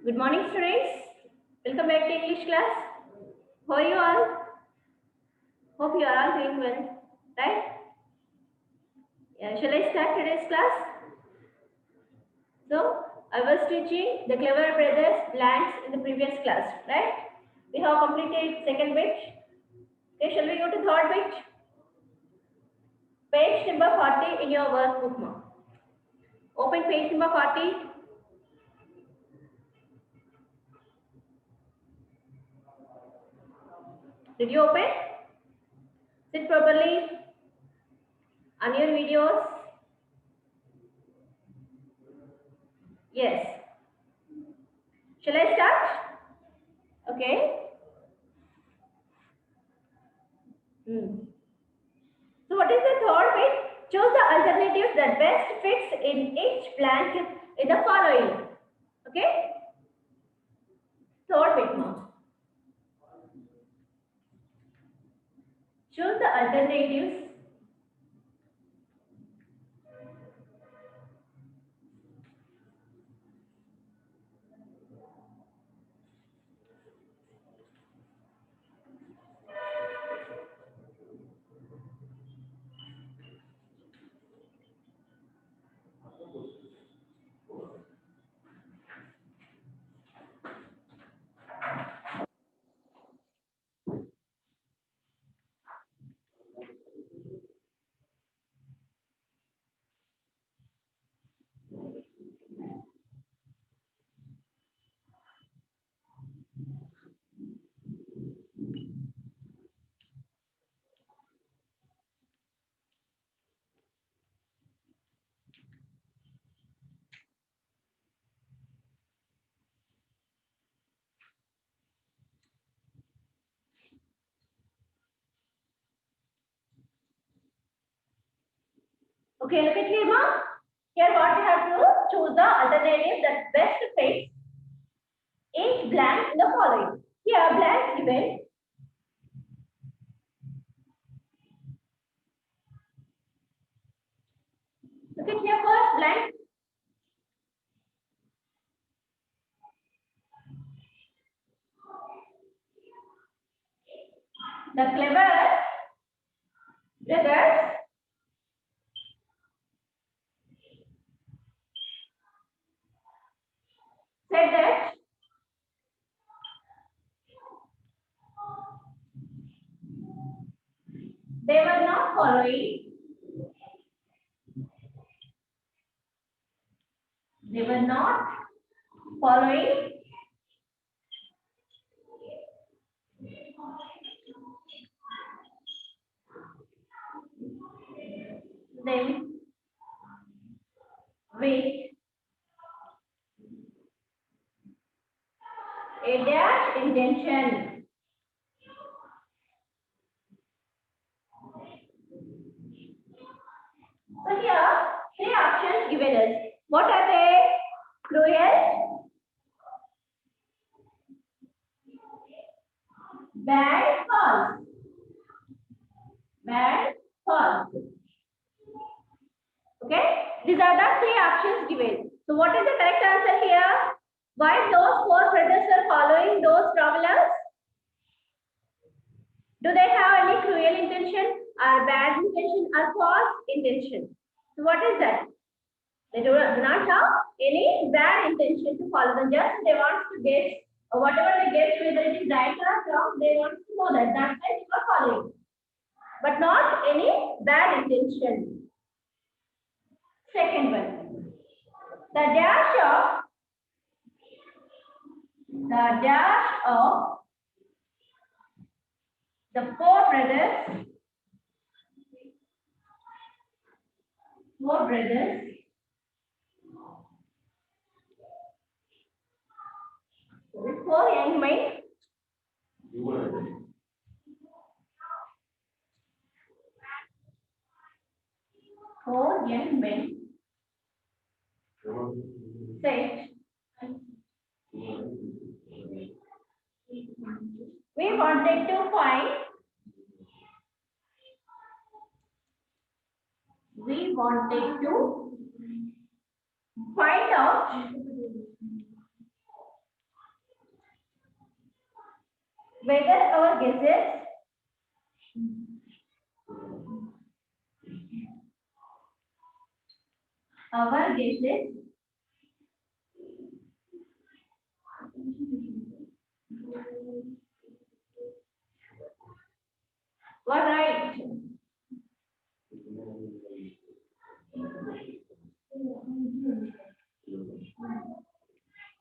Good morning, students. Welcome back to English class. How are you all? Hope you are all doing well, right? Yeah, shall I start today's class? So, I was teaching the Clever Brothers blanks in the previous class, right? We have completed second bit. Okay, shall we go to third bit? Page number 40 in your workbook now. Open page number 40. Did you open? Sit properly on your videos. Yes. Shall I start? Okay. Hmm. So what is the third bit? Choose the alternatives that best fits in each blank in the following. Okay? Third bit now. Choose the alternatives. Okay, look at here, ma. Here what you have to choose the alternative that best fits each blank in the following. Here blanks given. Look at here first blank. The Clever Brothers said that they were not following. They were not following them with a dash intention. So here, three options given us. What are they? Cruel, bad, false. Bad, false. Okay? These are the three options given. So what is the correct answer here? Why those four brothers were following those travelers? Do they have any cruel intention or bad intention or false intention? So what is that? They do not have any bad intention to follow them. Just they want to get whatever they get, whether it is right or wrong, they want to know that. That's why they are following. But not any bad intention. Second one. The dash of the four brothers. Four young men. Four young men said, we wanted to find out whether our guesses were right.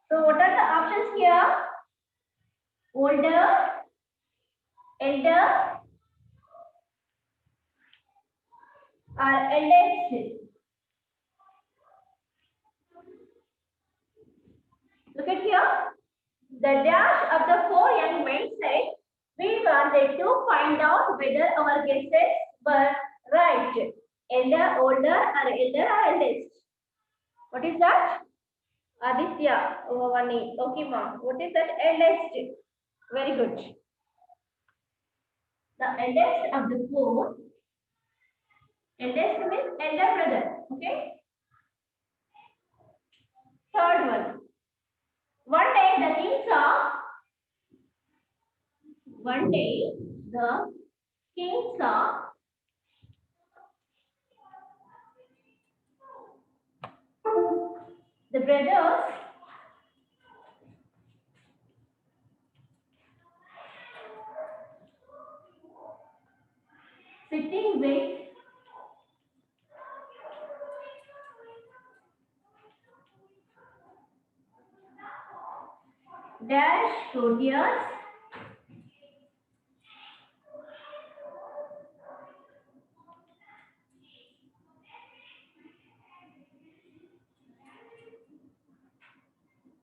So what are the options here? Older, elder, or eldest. Look at here. The dash of the four young men said, we wanted to find out whether our guesses were right. Elder, older, or elder, or eldest. What is that? Aditya, Vani. Okay, ma'am. What is that? Eldest. Very good. The eldest of the four. Eldest means elder brother. Okay. Third one. One day the king saw. One day the king saw the brothers sitting with dash courtiers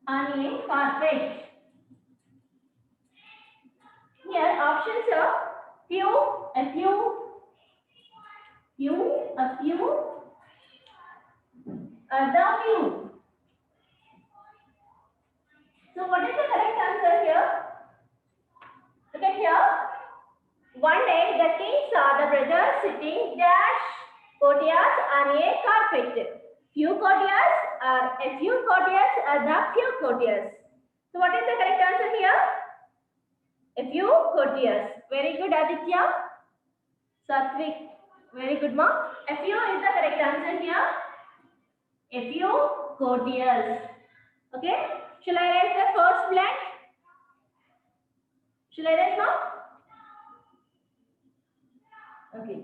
on a carpet. Here options are few, a few, the few. So what is the correct answer here? Look at here. One day the king saw the brothers sitting dash courtiers on a carpet. Few courtiers are a few courtiers are the few courtiers. So what is the correct answer here? A few courtiers. Very good, Aditya. Satvik. Very good, ma'am. A few is the correct answer here. A few courtiers. Okay. Shall I write the first blank? Shall I write now? Okay.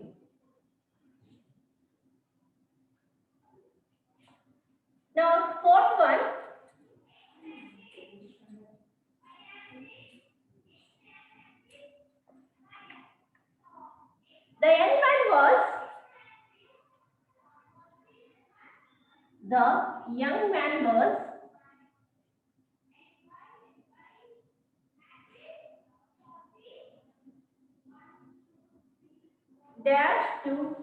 Now, fourth one. The young man was dash to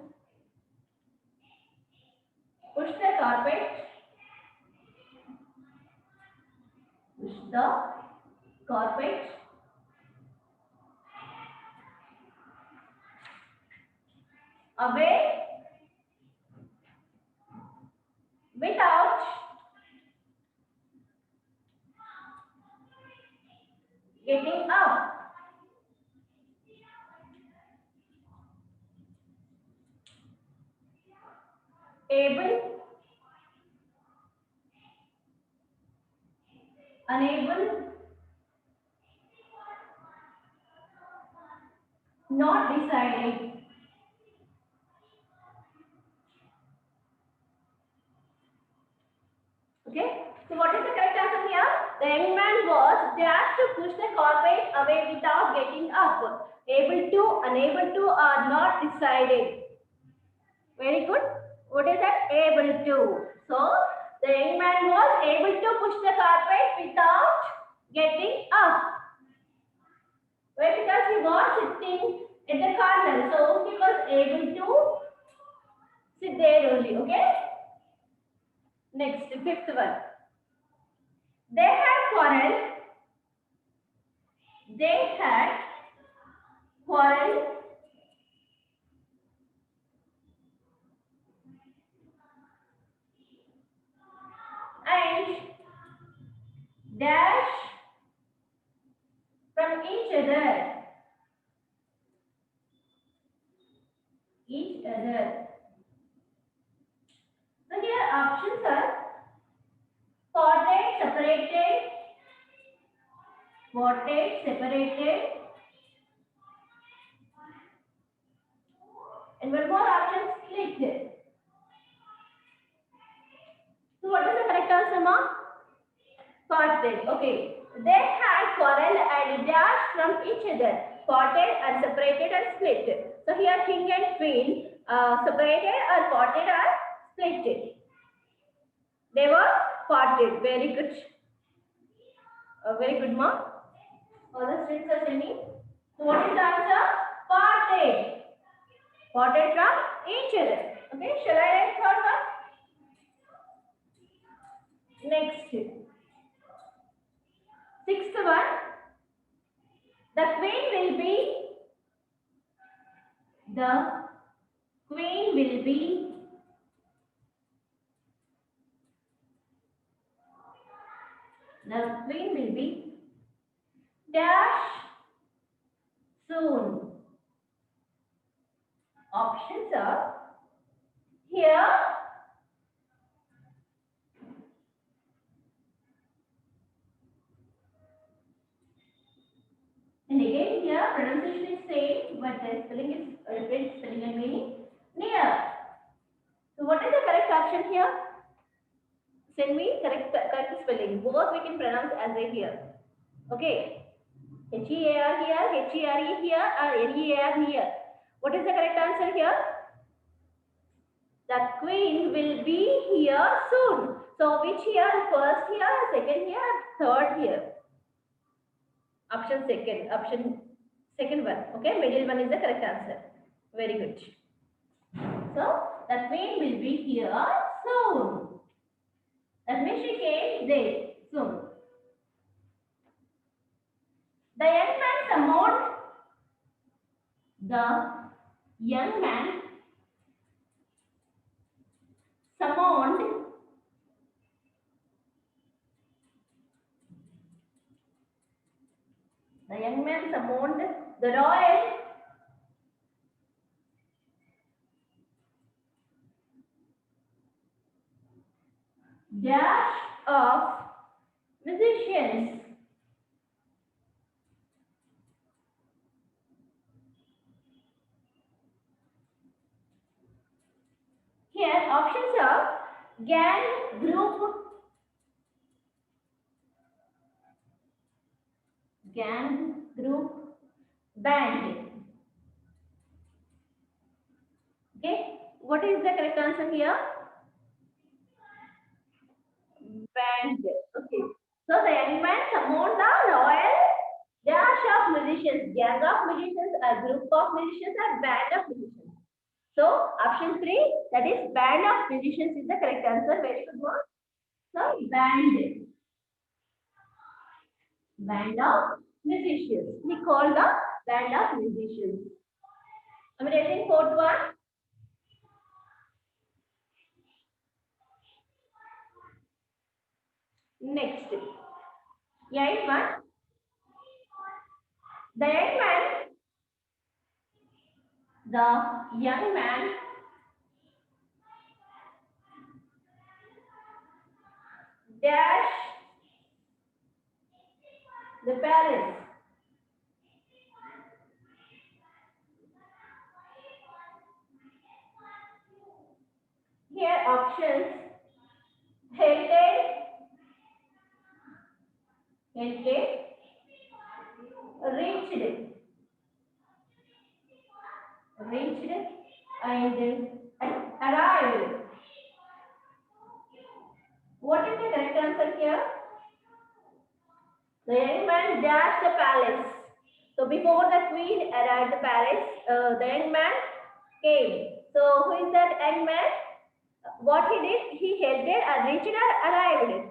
push the carpet, away without getting up. Able, unable, not decided. Okay. So what is the correct answer here? The young man was dash to push the carpet away without getting up. Able to, unable to, or not decided. Very good. What is that? Able to. So the young man was able to push the carpet without getting up. Why? Because he was sitting in the corner. So he was able to sit there only. Okay. Next, the fifth one. They had quarreled. They had quarreled and dash from each other. other. So here options are spotted, separated, spotted, separated, and one more option, split. So what is the correct answer, ma? Spotted. Okay. They had quarrel and dashed from each other. Spotted and separated and split. So here king and queen separated or spotted or split. They were spotted. Very good. Very good, ma. All the students are sending. So what is the answer? Spotted. Spotted from each other. Okay. Shall I write third one? Next. Sixth one. The queen will be. The queen will be. The queen will be dash soon. Options are here, and again here pronunciation is same, but the spelling is different spelling and meaning. Near. So what is the correct option here? Send me correct spelling. Both we can pronounce as I hear. Okay. H-E-A-R here, H-E-R-E here, or L-E-A-R here. What is the correct answer here? The queen will be here soon. So which here? First here, second here, third here. Option second one. Okay, middle one is the correct answer. Very good. So the queen will be here soon. That means she came there soon. The young man summoned. The young man summoned. The young man summoned the royal dash of musicians. Here options are gang, group, band. Okay, what is the correct answer here? Band. Okay. So the young man summoned the royal dash of musicians. Gang of musicians, a group of musicians, or band of musicians. So option 3, that is band of musicians is the correct answer. Very good one. So band. Band of musicians. We call the band of musicians. I'm writing fourth one. Next. Eighth one. The young man dash the palace. Here options heritage, reached and arrived. What is the correct answer here? The young man dashed the palace. So before the queen arrived the palace, the young man came. So who is that young man? What he did? He headed and reached or arrived.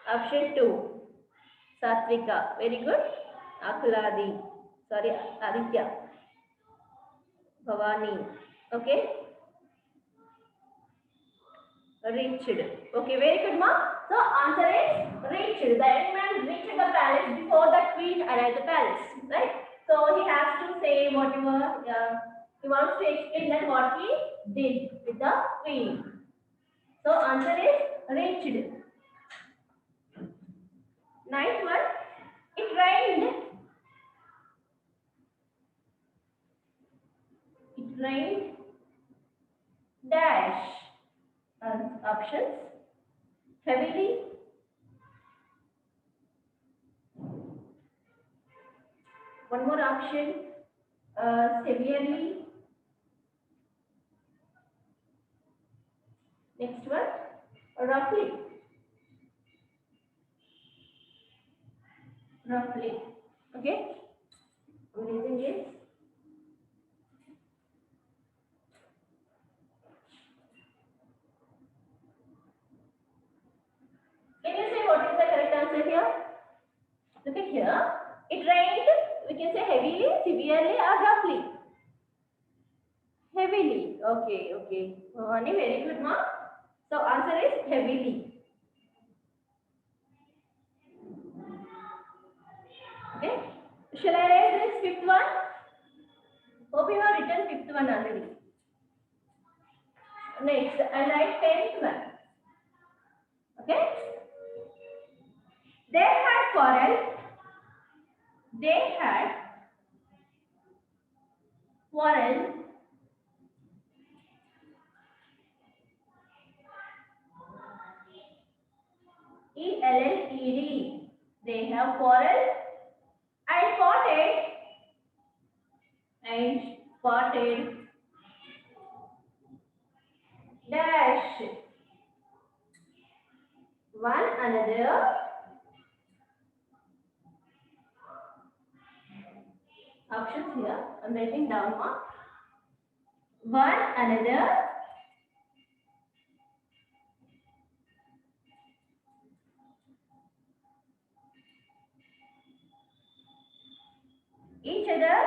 Option 2. Satvika. Very good. Akuladi. Sorry, Aditya. Bhavani. Okay. Reached. Okay, very good, ma. So answer is reached. The young man reached the palace before the queen arrived the palace. Right? So he has to say whatever he wants to explain that what he did with the queen. So answer is reached. Ninth one. It rained. It rained dash. Options. Heavily. One more option. Severely. Next one. Roughly. Roughly. Okay. I'm using this. Can you say what is the correct answer here? Look at here. It rained. We can say heavily, severely, or roughly. Heavily. Okay, okay. Vani, very good, ma. So answer is heavily. Okay. Shall I raise this fifth one? Hope you have written fifth one already. Next, I write 10th one. Okay. They had quarrel. They had quarrel. E-L-L-E-D. They have quarrel and spotted dash one another. Options here. I'm writing down one another. Each other.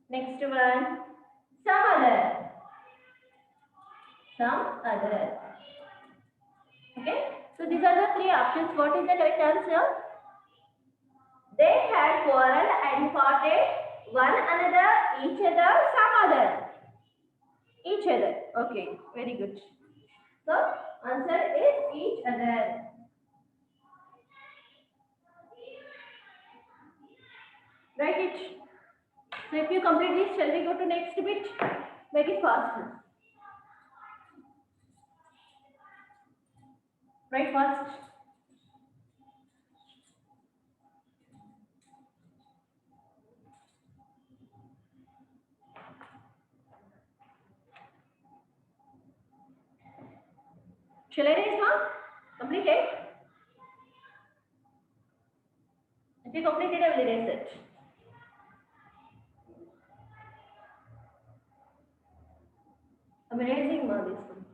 Next one. Some other. Some other. Okay. So these are the three options. What is the correct answer? They had quarrel and spotted one another, each other, some other. Each other. Okay. Very good. So answer is each other. Write it. So if you complete this, shall we go to next bit? Make it faster. Write fast. Shall I raise, ma'am? Complete it. If you complete it, I will erase it. I'm erasing, ma'am, this one.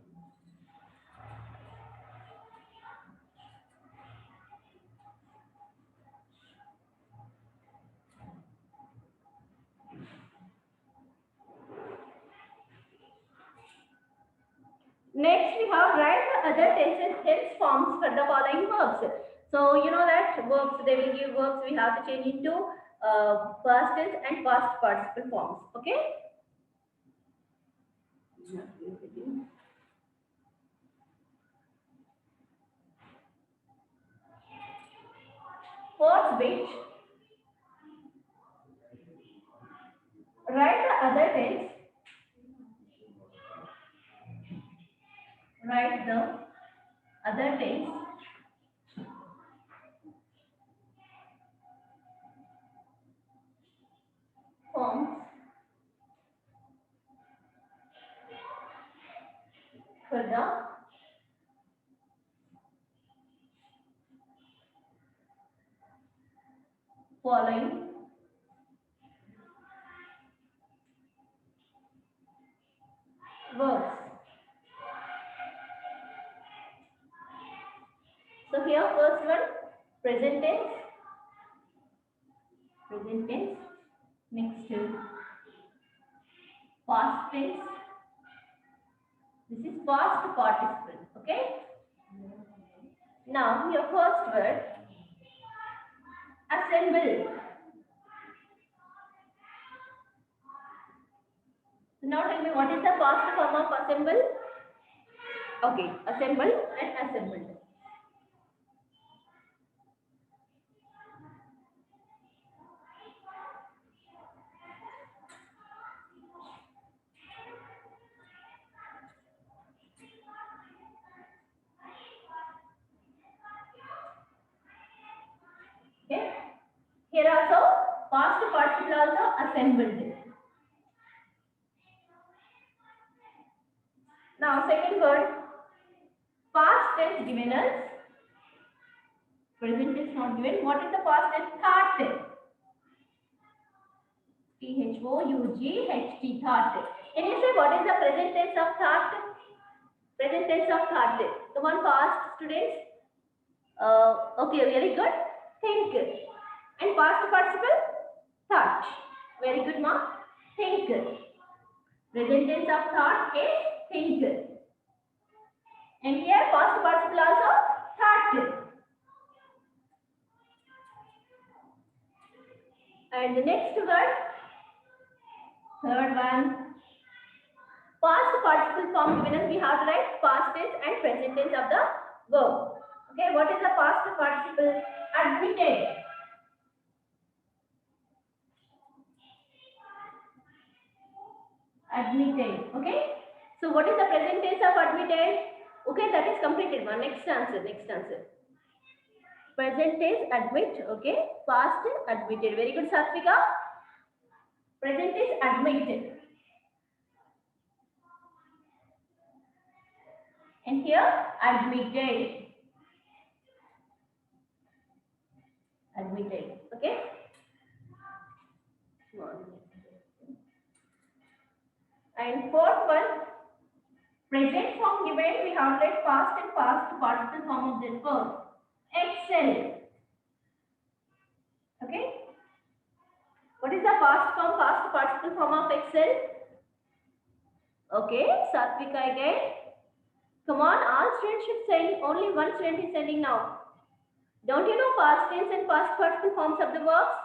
Next, we have write the other tense forms for the following verbs. So, you know that verbs, they will give verbs, we have to change into past tense and past participle forms. Okay? Fourth bit, write the other tense. Write the other tense forms for the following verbs. So here first one, present tense. Present tense. Next past tense. This is past participle. Okay. Now your first word, Assemble. Now tell me, what is the past form of assemble? Okay, assemble and assembled. Okay. Here also past participle also assembled. Now second word, past tense given us, present tense not given. What is the past tense? Thought. Thought. Thought. Can you say what is the present tense of thought? Present tense of thought. Come on, past students. Okay, very good. Think. And past participle? Thought. Very good, ma. Think. Present tense of thought is think. And here past participle also thought. And the next word, third one, past participle form given us, we have to write past tense and present tense of the verb. Okay, what is the past participle? Admitted. Admitted. Okay. So what is the present tense of admitted? Okay, that is completed one. Next answer. Next answer. Present tense admit. Okay. Past admitted. Very good, Satvika. Present tense admitted. And here admitted. Admitted. Okay. And fourth one, present form given, we have like past and past participle form of this verb. Excel. Okay. What is the past form, past participle form of Excel? Okay, Satvika again. Come on, all students should send. Only one student is sending now. Don't you know past tense and past participle forms of the verbs?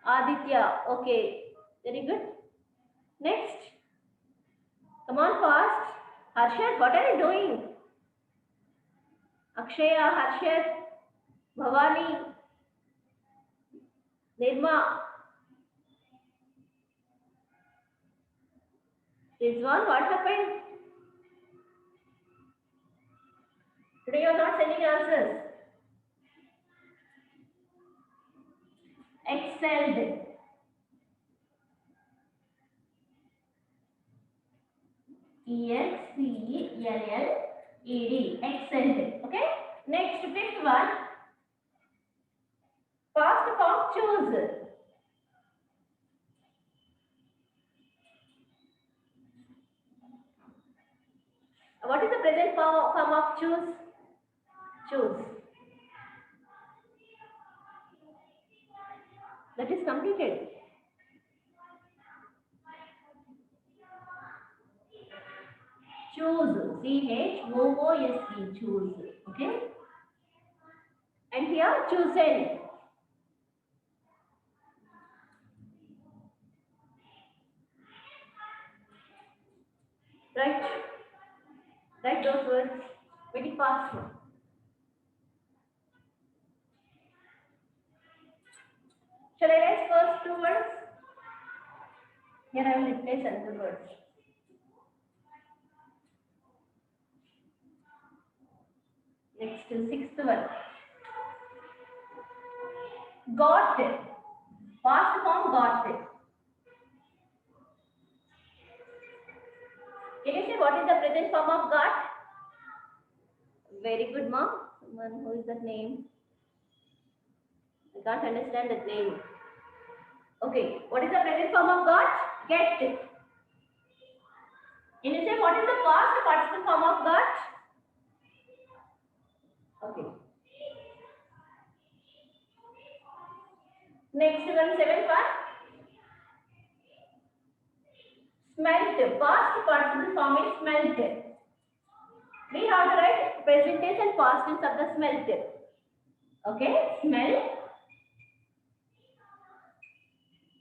Aditya. Okay, very good. Next. Come on, fast. Harshad, what are you doing? Akshaya, Harshad, Bhavani, Nirma, Rizwan, what happened? Today you are not sending answers. Excelled. E-X-C-E-L-L-E-D. Excelled. Okay. Next, fifth one. Past form choose. What is the present form of choose? Choose. That is completed. Choose. C-H-O-O-S-E. Choose. Okay. And here chosen. Right. Write those words very fast. Shall I write first two words? Here I will replace another words. Next, sixth one. Got. Past form got. Can you say what is the present form of got? Very good, ma'am. Someone, who is that name? I can't understand that name. Okay, what is the present form of got? Get. Can you say what is the past participle form of got? Okay. Next one, seventh one. Smelt. Past participle form is smelt. We have to write present tense and past tense of the smelt. Okay, smell.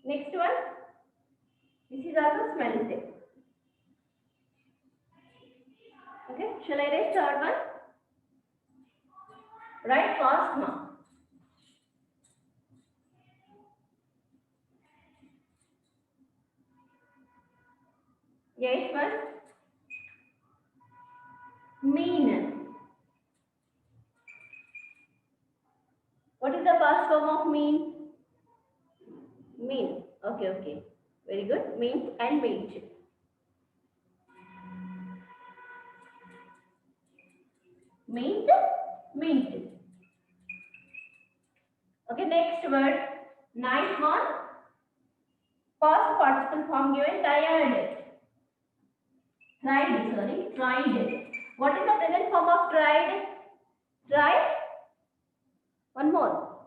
Next one. This is also smelling thing. Okay. Shall I write third one? Right. First one. Eighth one. Mean. What is the past form of mean? Mean. Okay, okay. Very good. Mean and meet. Meet, meet. Okay, next word. Ninth one. Past participle form given tired. Tried, sorry. Tried. What is the present form of tried? Tried. One more.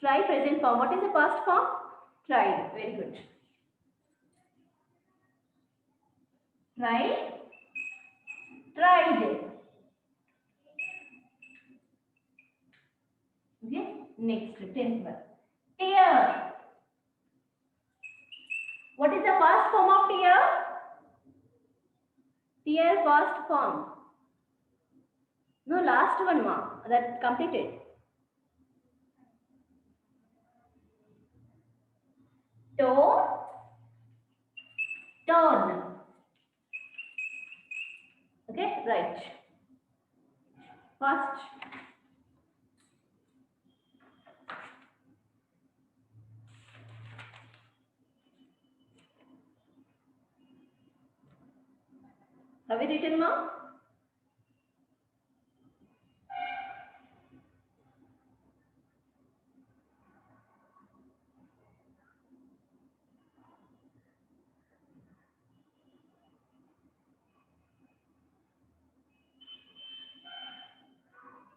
Try present form. What is the past form? Tried. Very good. Tried. Tried. Okay. Next, 10th one. Tear. What is the past form of tear? Tear past form. No, last one, ma. That completed. Torn. Torn. Okay, right. First. Have you written, ma?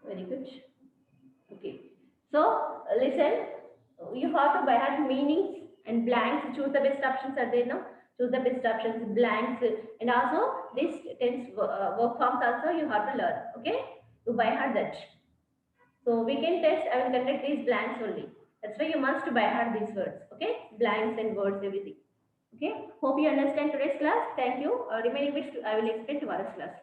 Very good. Okay. So, listen. You have to by heart meanings and blanks. Choose the best options are there now. Choose the best options, blanks, and also this tense work forms also you have to learn. Okay, to by heart that. So weekend test I will conduct these blanks only. That's why you must by heart these words. Okay, blanks and words everything. Okay, hope you understand today's class. Thank you. Remaining bits I will explain tomorrow's class.